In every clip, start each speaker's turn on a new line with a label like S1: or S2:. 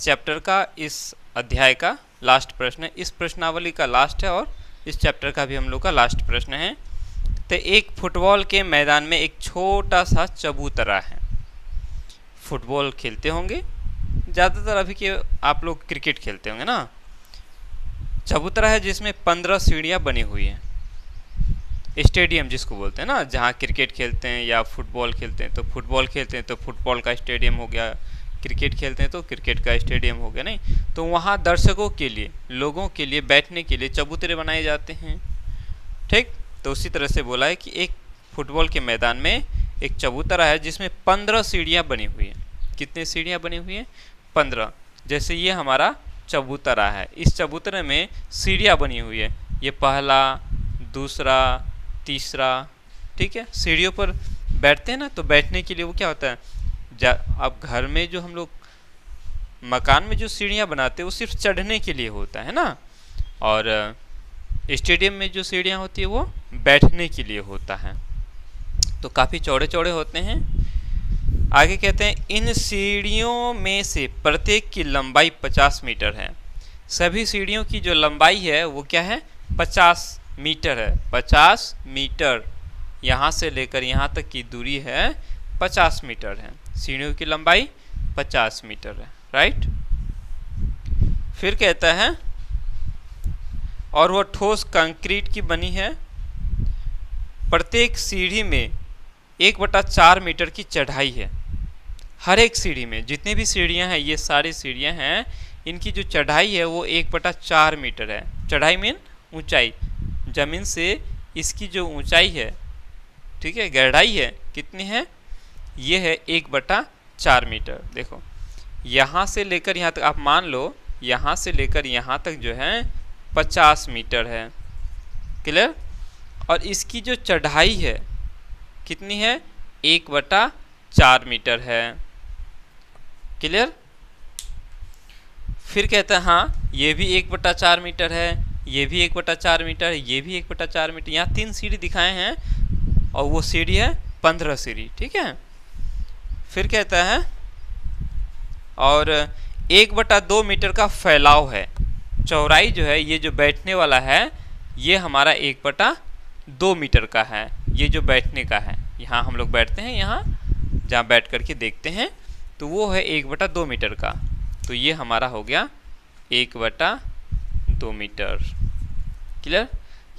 S1: Chapter का, इस अध्याय का लास्ट प्रश्न है, इस प्रश्नावली का लास्ट है और इस चैप्टर का भी हम लोग का लास्ट प्रश्न है। तो एक फुटबॉल के मैदान में एक छोटा सा चबूतरा है। फुटबॉल खेलते होंगे ज़्यादातर, अभी के आप लोग क्रिकेट खेलते होंगे ना। चबूतरा है जिसमें 15 सीढ़ियाँ बनी हुई हैं। स्टेडियम जिसको बोलते हैं ना, जहाँ क्रिकेट खेलते हैं या फुटबॉल खेलते हैं, तो फुटबॉल खेलते हैं तो फुटबॉल का स्टेडियम हो गया, क्रिकेट खेलते हैं तो क्रिकेट का स्टेडियम हो गया। नहीं तो वहाँ दर्शकों के लिए, लोगों के लिए बैठने के लिए चबूतरे बनाए जाते हैं। ठीक, तो उसी तरह से बोला है कि एक फुटबॉल के मैदान में एक चबूतरा है जिसमें 15 सीढ़ियाँ बनी हुई हैं। कितनी सीढ़ियाँ बनी हुई हैं? 15। जैसे ये हमारा चबूतरा है, इस चबूतरे में सीढ़ियाँ बनी हुई है। ये पहला, दूसरा, तीसरा, ठीक है। सीढ़ियों पर बैठते हैं ना, तो बैठने के लिए वो क्या होता है, अब घर में जो हम लोग मकान में जो सीढ़ियाँ बनाते हैं वो सिर्फ चढ़ने के लिए होता है ना, और स्टेडियम में जो सीढ़ियाँ होती है वो बैठने के लिए होता है। तो काफ़ी चौड़े चौड़े होते हैं। आगे कहते हैं इन सीढ़ियों में से प्रत्येक की लंबाई 50 मीटर है। सभी सीढ़ियों की जो लंबाई है वो क्या है? 50 मीटर है। 50 मीटर, यहाँ से लेकर यहाँ तक की दूरी है 50 मीटर है। सीढ़ियों की लंबाई 50 मीटर है, राइट। फिर कहता है और वह ठोस कंक्रीट की बनी है। प्रत्येक सीढ़ी में 1/4 मीटर की चढ़ाई है। हर एक सीढ़ी में, जितनी भी सीढ़ियां हैं, ये सारी सीढ़ियां हैं, इनकी जो चढ़ाई है वो 1/4 मीटर है। चढ़ाई मीन ऊंचाई, जमीन से इसकी जो ऊंचाई है, ठीक है, गहराई है, कितनी है? ये है 1/4 मीटर। देखो यहाँ से लेकर यहाँ तक, आप मान लो यहाँ से लेकर यहाँ तक जो है 50 मीटर है, क्लियर। और इसकी जो चढ़ाई है कितनी है? 1/4 मीटर है, क्लियर। फिर कहता है हाँ ये भी 1/4 मीटर है, ये भी 1/4 मीटर है, ये भी 1/4 मीटर। यहाँ 3 सीढ़ी दिखाए हैं और वो सीढ़ी है 15 सीढ़ी, ठीक है। फिर कहता है और 1/2 मीटर का फैलाव है। चौड़ाई जो है, ये जो बैठने वाला है ये हमारा 1/2 मीटर का है। ये जो बैठने का है, यहाँ हम लोग बैठते हैं, यहाँ जहाँ बैठ करके देखते हैं, तो वो है 1/2 मीटर का। तो ये हमारा हो गया 1/2 मीटर, क्लियर।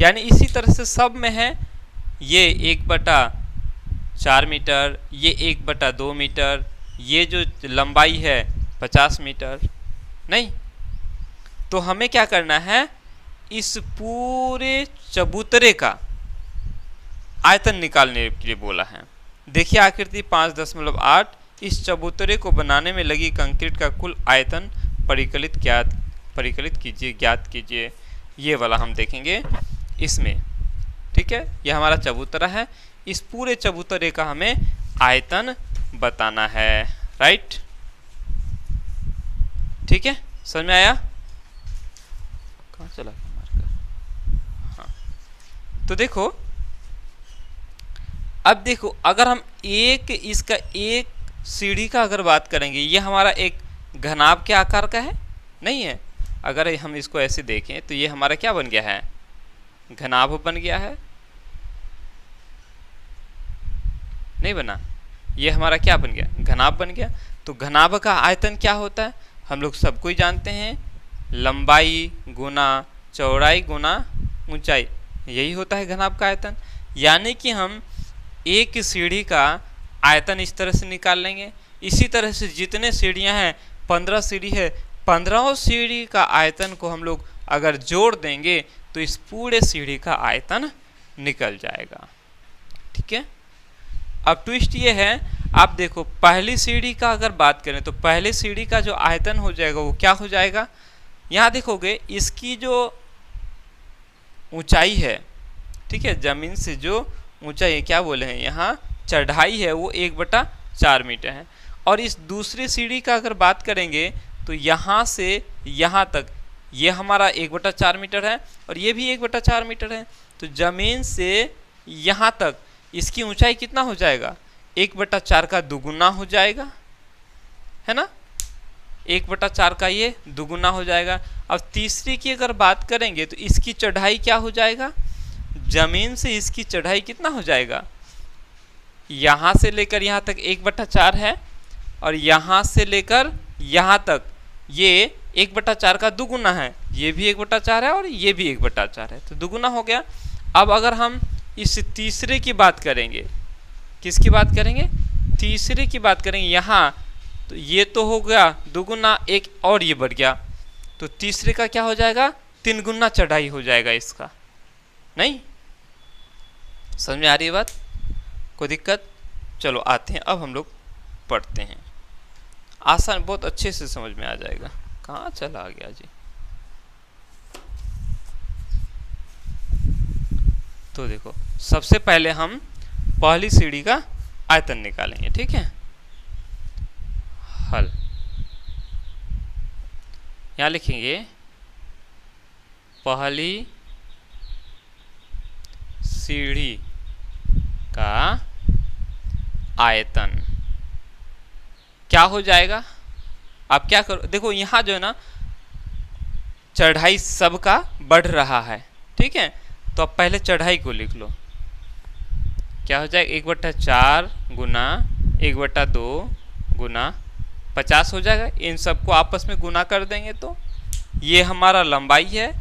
S1: यानी इसी तरह से सब में है, ये 1/4 मीटर, ये 1/2 मीटर, ये जो लंबाई है 50 मीटर। नहीं तो हमें क्या करना है, इस पूरे चबूतरे का आयतन निकालने के लिए बोला है। देखिए आकृति 5.8, इस चबूतरे को बनाने में लगी कंक्रीट का कुल आयतन परिकलित कीजिए, ज्ञात कीजिए। ये वाला हम देखेंगे इसमें, ठीक है। ये हमारा चबूतरा है, इस पूरे चबूतरे का हमें आयतन बताना है, राइट। ठीक है, समझ में आया? कहाँ चला मार्कर? हाँ, तो देखो अब देखो, अगर हम इसका एक सीढ़ी का अगर बात करेंगे, ये हमारा एक घनाभ के आकार का है, नहीं है। अगर हम इसको ऐसे देखें तो ये हमारा क्या बन गया है? घनाभ बन गया है, नहीं बना? ये हमारा क्या बन गया? घनाभ बन गया। तो घनाभ का आयतन क्या होता है? हम लोग सबको ही जानते हैं, लंबाई गुना चौड़ाई गुना ऊंचाई, यही होता है घनाभ का आयतन। यानी कि हम एक सीढ़ी का आयतन इस तरह से निकाल लेंगे। इसी तरह से जितने सीढ़ियां हैं, 15 सीढ़ी है, 15 सीढ़ी का आयतन को हम लोग अगर जोड़ देंगे तो इस पूरे सीढ़ी का आयतन निकल जाएगा, ठीक है। अब ट्विस्ट ये है, आप देखो पहली सीढ़ी का अगर बात करें तो पहली सीढ़ी का जो आयतन हो जाएगा वो क्या हो जाएगा? यहाँ देखोगे इसकी जो ऊंचाई है, ठीक है, जमीन से जो ऊंचाई क्या बोले हैं यहाँ, चढ़ाई है, वो 1/4 मीटर है। और इस दूसरी सीढ़ी का अगर बात करेंगे तो यहाँ से यहाँ तक ये हमारा 1/4 मीटर है और ये भी 1/4 मीटर है। तो जमीन से यहाँ तक इसकी ऊंचाई कितना हो जाएगा? 1/4 का दुगुना हो जाएगा, है ना। 1/4 का ये दुगुना हो जाएगा। अब तीसरी की अगर बात करेंगे तो इसकी चढ़ाई क्या हो जाएगा, जमीन से इसकी चढ़ाई कितना हो जाएगा, यहाँ से लेकर यहाँ तक 1/4 है और यहाँ से लेकर यहाँ तक ये 1/4 का दुगुना है, ये भी 1/4 है और ये भी 1/4 है, तो दुगुना हो गया। अब अगर हम इस तीसरे की बात करेंगे, किसकी बात करेंगे, तीसरे की बात करेंगे यहाँ, तो ये तो हो गया दुगुना, एक और ये बढ़ गया, तो तीसरे का क्या हो जाएगा, 3 गुना चढ़ाई हो जाएगा इसका। नहीं समझ में आ रही है बात, कोई दिक्कत? चलो आते हैं, अब हम लोग पढ़ते हैं, आसान बहुत अच्छे से समझ में आ जाएगा। कहाँ चला गया जी? तो देखो सबसे पहले हम पहली सीढ़ी का आयतन निकालेंगे, ठीक है। हल यहाँ लिखेंगे पहली सीढ़ी का आयतन क्या हो जाएगा। आप क्या करो, देखो यहाँ जो है ना चढ़ाई सबका बढ़ रहा है, ठीक है, तो अब पहले चढ़ाई को लिख लो, क्या हो जाएगा 1/4 गुना 1/2 गुना 50 हो जाएगा। इन सबको आपस में गुना कर देंगे तो ये हमारा लंबाई है,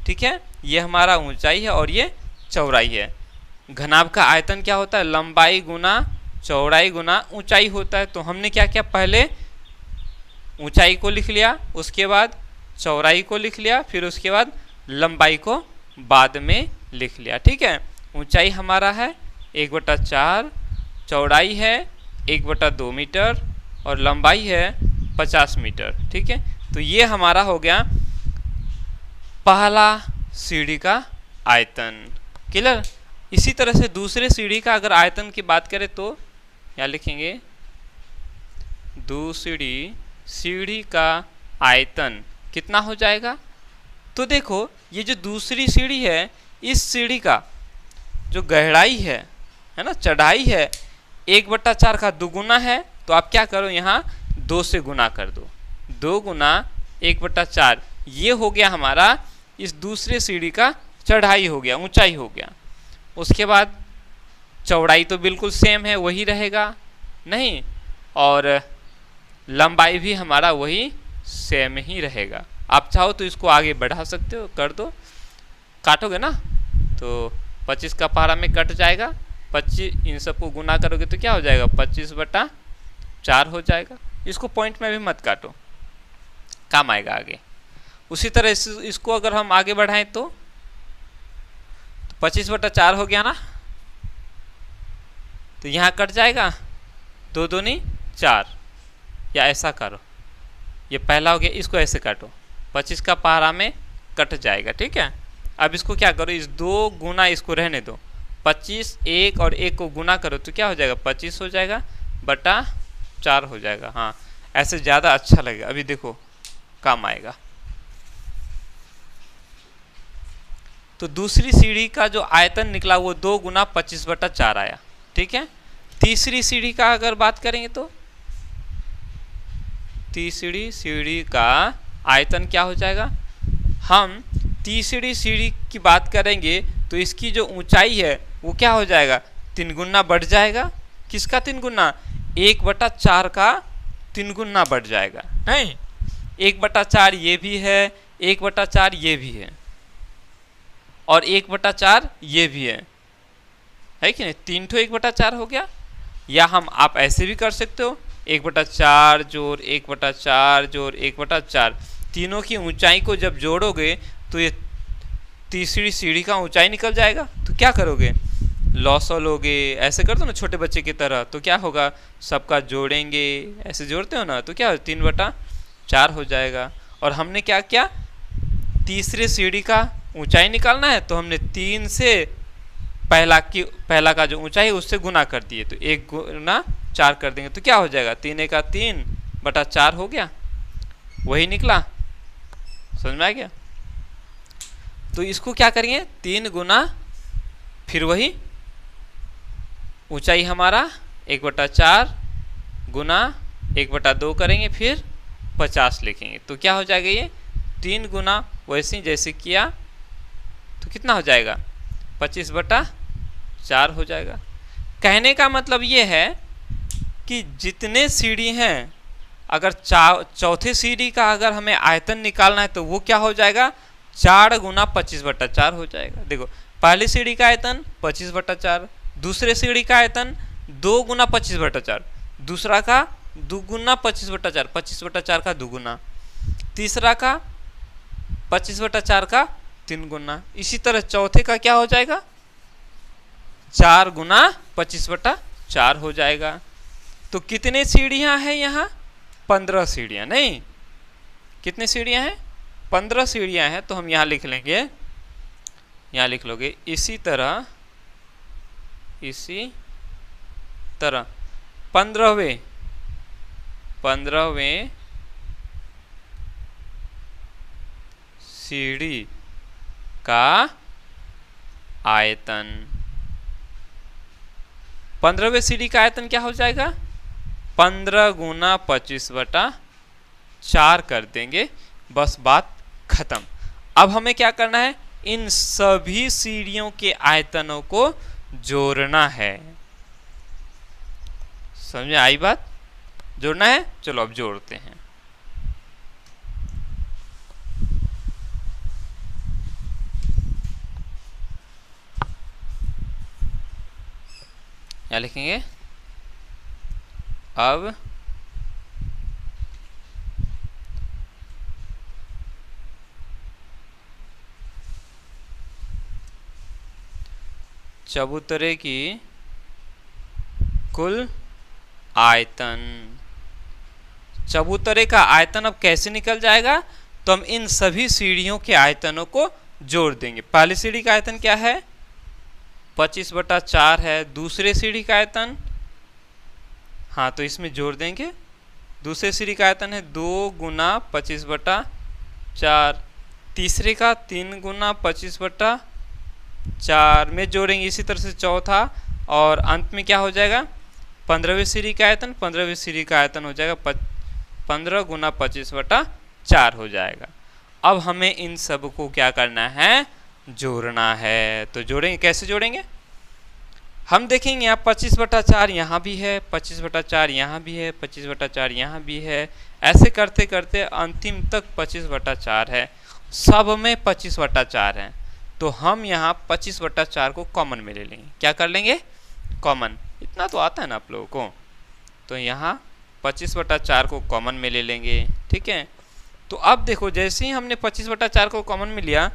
S1: ठीक है, ये हमारा ऊंचाई है और ये चौड़ाई है। घनाभ का आयतन क्या होता है, लंबाई गुना चौड़ाई गुना ऊंचाई होता है। तो हमने क्या किया, पहले ऊंचाई को लिख लिया, उसके बाद चौड़ाई को लिख लिया, फिर उसके बाद लंबाई को बाद में लिख लिया, ठीक है। ऊंचाई हमारा है 1/4, चौड़ाई है 1/2 मीटर और लंबाई है 50 मीटर, ठीक है। तो ये हमारा हो गया पहला सीढ़ी का आयतन, क्लियर। इसी तरह से दूसरे सीढ़ी का अगर आयतन की बात करें तो यहाँ लिखेंगे दूसरी सीढ़ी का आयतन कितना हो जाएगा। तो देखो ये जो दूसरी सीढ़ी है, इस सीढ़ी का जो गहराई है ना, चढ़ाई है 1/4 का दुगुना है, तो आप क्या करो यहाँ 2 से गुना कर दो, 2 गुना 1/4, ये हो गया हमारा इस दूसरे सीढ़ी का चढ़ाई हो गया, ऊंचाई हो गया। उसके बाद चौड़ाई तो बिल्कुल सेम है, वही रहेगा नहीं, और लंबाई भी हमारा वही सेम ही रहेगा। आप चाहो तो इसको आगे बढ़ा सकते हो, कर दो, काटोगे ना तो 25 का पारा में कट जाएगा, 25 इन सबको गुना करोगे तो क्या हो जाएगा 25/4 हो जाएगा। इसको पॉइंट में भी मत काटो, काम आएगा आगे। उसी तरह इसको अगर हम आगे बढ़ाएं तो 25/4 हो गया ना, तो यहाँ कट जाएगा 2 दूनी 4, या ऐसा करो, ये पहला हो गया, इसको ऐसे काटो, 25 का पारा में कट जाएगा, ठीक है। अब इसको क्या करो, इस 2 गुना इसको रहने दो, 25 1 और 1 को गुना करो तो क्या हो जाएगा 25 हो जाएगा बटा 4 हो जाएगा। हाँ ऐसे ज़्यादा अच्छा लगेगा, अभी देखो काम आएगा। तो दूसरी सीढ़ी का जो आयतन निकला वो 2 गुना 25/4 आया, ठीक है। तीसरी सीढ़ी का अगर बात करेंगे तो तीसरी सीढ़ी का आयतन क्या हो जाएगा, हम तीसरी सीढ़ी की बात करेंगे तो इसकी जो ऊंचाई है वो क्या हो जाएगा 3 गुना बढ़ जाएगा। किसका 3 गुना, 1/4 का 3 गुना बढ़ जाएगा, नहीं 1/4 ये भी है, 1/4 ये भी है और 1/4 ये भी है कि नहीं, 3 ठो 1/4 हो गया। या हम आप ऐसे भी कर सकते हो 1/4 जोड़ 1/4 जोड़ 1/4, तीनों की ऊंचाई को जब जोड़ोगे तो ये तीसरी सीढ़ी का ऊंचाई निकल जाएगा। तो क्या करोगे, लॉस लोगे, ऐसे कर दो ना छोटे बच्चे की तरह, तो क्या होगा सबका जोड़ेंगे, ऐसे जोड़ते हो ना तो क्या 3/4 हो जाएगा। और हमने क्या किया, तीसरे सीढ़ी का ऊंचाई निकालना है तो हमने 3 से पहला का जो ऊंचाई है उससे गुना कर दिए, तो 1 गुना 4 कर देंगे तो क्या हो जाएगा 3 का 3/4 हो गया, वही निकला। समझ में आ गया। तो इसको क्या करेंगे 3 गुना फिर वही ऊंचाई हमारा 1/4 गुना 1/2 करेंगे, फिर 50 लिखेंगे तो क्या हो जाएगा, ये 3 गुना वैसे ही जैसे किया तो कितना हो जाएगा, 25/4 हो जाएगा। कहने का मतलब ये है कि जितने सीढ़ी हैं, अगर चौथे सीढ़ी का अगर हमें आयतन निकालना है तो वो क्या हो जाएगा, 4 गुना 25/4 हो जाएगा। देखो पहली सीढ़ी का आयतन 25/4, दूसरे सीढ़ी का आयतन 2 गुना 25/4, दूसरा का 2 गुना 25/4, 25/4 का 2 गुना, तीसरा का 25/4 का 3 गुना, इसी तरह चौथे का क्या हो जाएगा, 4 गुना 25/4 हो जाएगा। तो कितने सीढ़ियां हैं यहाँ, 15 सीढ़ियां, नहीं कितने सीढ़ियां हैं, 15 सीढ़ियां हैं। तो हम यहाँ लिख लेंगे, यहाँ लिख लोगे इसी तरह 15वें सीढ़ी का आयतन, 15वें सीढ़ी का आयतन क्या हो जाएगा, 15 गुना 25/4 कर देंगे, बस बात खत्म। अब हमें क्या करना है, इन सभी सीढ़ियों के आयतनों को जोड़ना है। समझे आई बात, जोड़ना है, चलो अब जोड़ते हैं। क्या लिखेंगे, अब चबूतरे की कुल आयतन, चबूतरे का आयतन अब कैसे निकल जाएगा, तो हम इन सभी सीढ़ियों के आयतनों को जोड़ देंगे। पहली सीढ़ी का आयतन क्या है, 25/4 है, दूसरे सीढ़ी का आयतन, हाँ तो इसमें जोड़ देंगे, दूसरे सीढ़ी का आयतन है 2 गुना 25/4, तीसरे का 3 गुना 25/4 में जोड़ेंगे, इसी तरह से चौथा, और अंत में क्या हो जाएगा, 15वीं सीढ़ी का आयतन, 15वीं सीढ़ी का आयतन हो जाएगा 15 गुना 25/4 हो जाएगा। अब हमें इन सब को क्या करना है, जोड़ना है। तो जोड़ेंगे, कैसे जोड़ेंगे, हम देखेंगे यहाँ 25/4 यहाँ भी है, 25/4 यहाँ भी है, 25/4 यहाँ भी है, ऐसे करते करते अंतिम तक 25/4 है, सब में 25/4 है। तो हम यहाँ 25/4 को कॉमन में ले लेंगे। क्या कर लेंगे, कॉमन, इतना तो आता है ना आप लोगों को। तो यहाँ 25/4 को कॉमन में ले लेंगे, ठीक है। तो अब देखो जैसे ही हमने 25/4 को कॉमन में लिया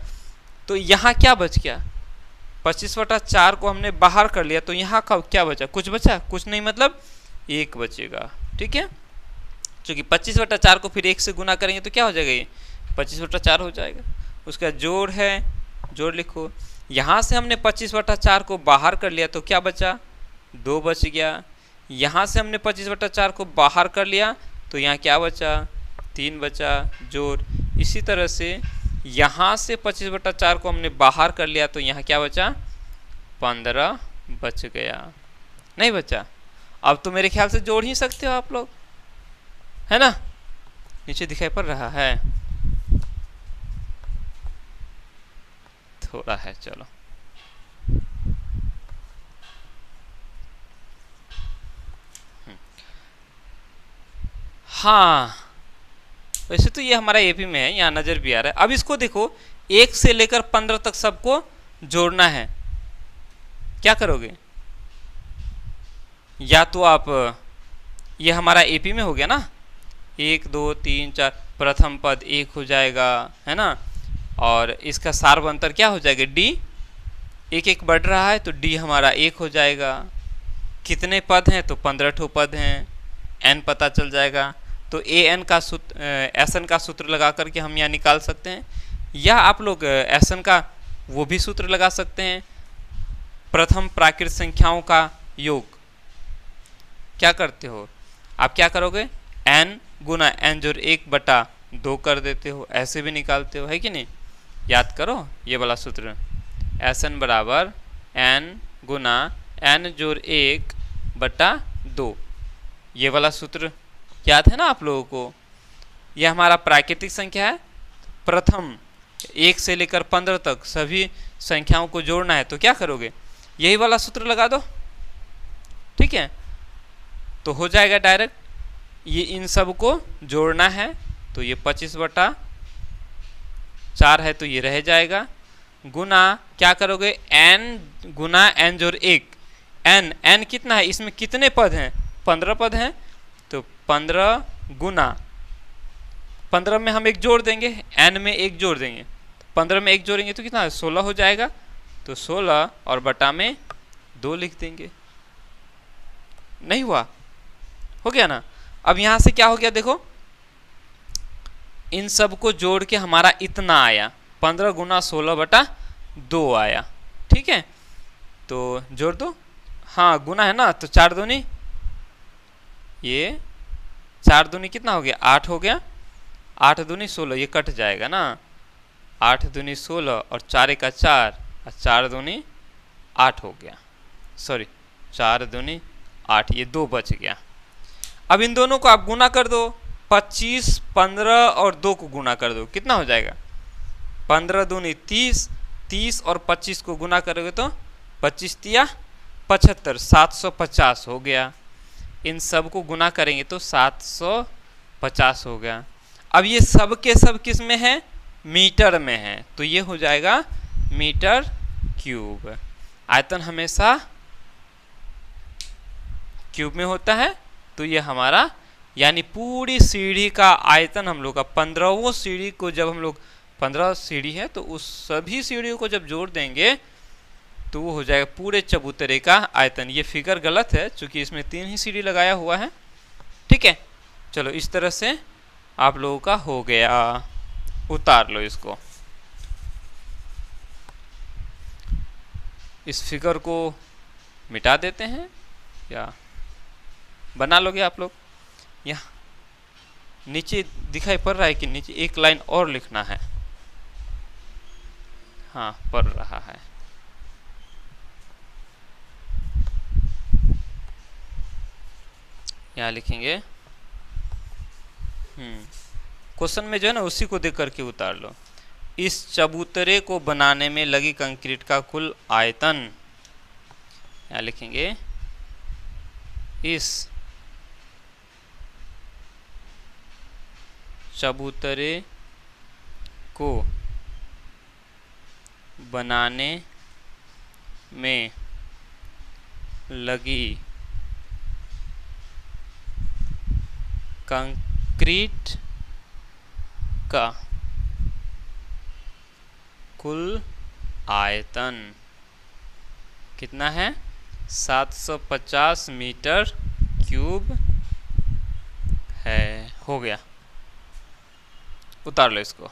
S1: तो यहाँ क्या बच गया, 25/4 को हमने बाहर कर लिया, तो यहाँ का क्या बचा, कुछ बचा, कुछ नहीं, मतलब 1 बचेगा, ठीक है। क्योंकि 25/4 को फिर 1 से गुना करेंगे तो क्या हो जाएगा, ये 25/4 हो जाएगा। उसका जोड़ है, जोड़ लिखो। यहाँ से हमने 25/4 को बाहर कर लिया तो क्या बचा, 2 बच गया। यहाँ से हमने 25/4 को बाहर कर लिया तो यहाँ क्या बचा, 3 बचा, जोड़। इसी तरह से यहाँ से 25/4 को हमने बाहर कर लिया तो यहाँ क्या बचा, 15 बच गया, नहीं बचा। अब तो मेरे ख्याल से जोड़ ही सकते हो आप लोग, है ना, नीचे दिखाई पड़ रहा है, थोड़ा है, चलो। हाँ वैसे तो ये हमारा एपी में है, यहाँ नज़र भी आ रहा है। अब इसको देखो 1 से लेकर 15 तक सबको जोड़ना है, क्या करोगे, या तो आप, ये हमारा एपी में हो गया ना, 1 2 3 4, प्रथम पद 1 हो जाएगा, है ना, और इसका सार्वंतर क्या हो जाएगा, डी, 1 1 बढ़ रहा है तो डी हमारा 1 हो जाएगा। कितने पद हैं, तो 15 ठो पद हैं, एन पता चल जाएगा। तो ए एन का सूत्र, एस एन का सूत्र लगा करके हम यहाँ निकाल सकते हैं, या आप लोग एस एन का वो भी सूत्र लगा सकते हैं, प्रथम प्राकृत संख्याओं का योग। क्या करते हो आप, क्या करोगे, एन गुना एन जोड़ 1/2 कर देते हो, ऐसे भी निकालते हो, है कि नहीं। याद करो ये वाला सूत्र, एस एन बराबर एन गुना एन जोड़ 1/2, ये वाला सूत्र याद है ना आप लोगों को। यह हमारा प्राकृतिक संख्या है। प्रथम 1 से लेकर 15 तक सभी संख्याओं को जोड़ना है तो क्या करोगे, यही वाला सूत्र लगा दो, ठीक है, तो हो जाएगा डायरेक्ट। ये इन सब को जोड़ना है तो ये 25/4 है तो ये रह जाएगा, गुना क्या करोगे, n गुना n जोड़ 1, n कितना है, इसमें कितने पद हैं, 15 पद हैं, तो 15 गुना 15 में हम एक जोड़ देंगे, n में एक जोड़ देंगे, 15 में एक जोड़ेंगे तो कितना है, 16 हो जाएगा, तो 16 और बटा में 2 लिख देंगे। नहीं हुआ, हो गया ना। अब यहां से क्या हो गया, देखो इन सब को जोड़ के हमारा इतना आया, 15 गुना 16/2 आया, ठीक है, तो जोड़ दो, हाँ गुना है ना, तो 4 दूनी, ये 4 दूनी कितना हो गया, 8 हो गया, 8 दूनी 16, ये कट जाएगा ना, 8 दूनी 16 और 4 का 4 और 4 दूनी 8 हो गया, सॉरी 4 दूनी 8, ये 2 बच गया। अब इन दोनों को आप गुना कर दो, 25, 15 और 2 को गुना कर दो, कितना हो जाएगा, 15 दूनी 30, 30 और 25 को गुना करोगे तो 25 तिया 75, 750 हो गया। इन सब को गुना करेंगे तो 750 हो गया। अब ये सब के सब किस में है, मीटर में है, तो ये हो जाएगा मीटर क्यूब। आयतन हमेशा क्यूब में होता है, तो ये हमारा यानी पूरी सीढ़ी का आयतन हम लोग का 15वीं सीढ़ी को जब हम लोग 15 सीढ़ी है तो उस सभी सीढ़ियों को जब जोड़ देंगे तो वो हो जाएगा पूरे चबूतरे का आयतन। ये फिगर गलत है क्योंकि इसमें 3 ही सीढ़ी लगाया हुआ है, ठीक है। चलो इस तरह से आप लोगों का हो गया, उतार लो इसको, इस फिगर को मिटा देते हैं या बना लोगे आप लोग। यहाँ नीचे दिखाई पड़ रहा है कि नीचे एक लाइन और लिखना है, हाँ पड़ रहा है, यहाँ लिखेंगे। क्वेश्चन में जो है ना उसी को देख करके उतार लो। इस चबूतरे को बनाने में लगी कंक्रीट का कुल आयतन, यहाँ लिखेंगे इस चबूतरे को बनाने में लगी कंक्रीट का कुल आयतन कितना है, 750 मीटर क्यूब है। हो गया, उतार लो इसको।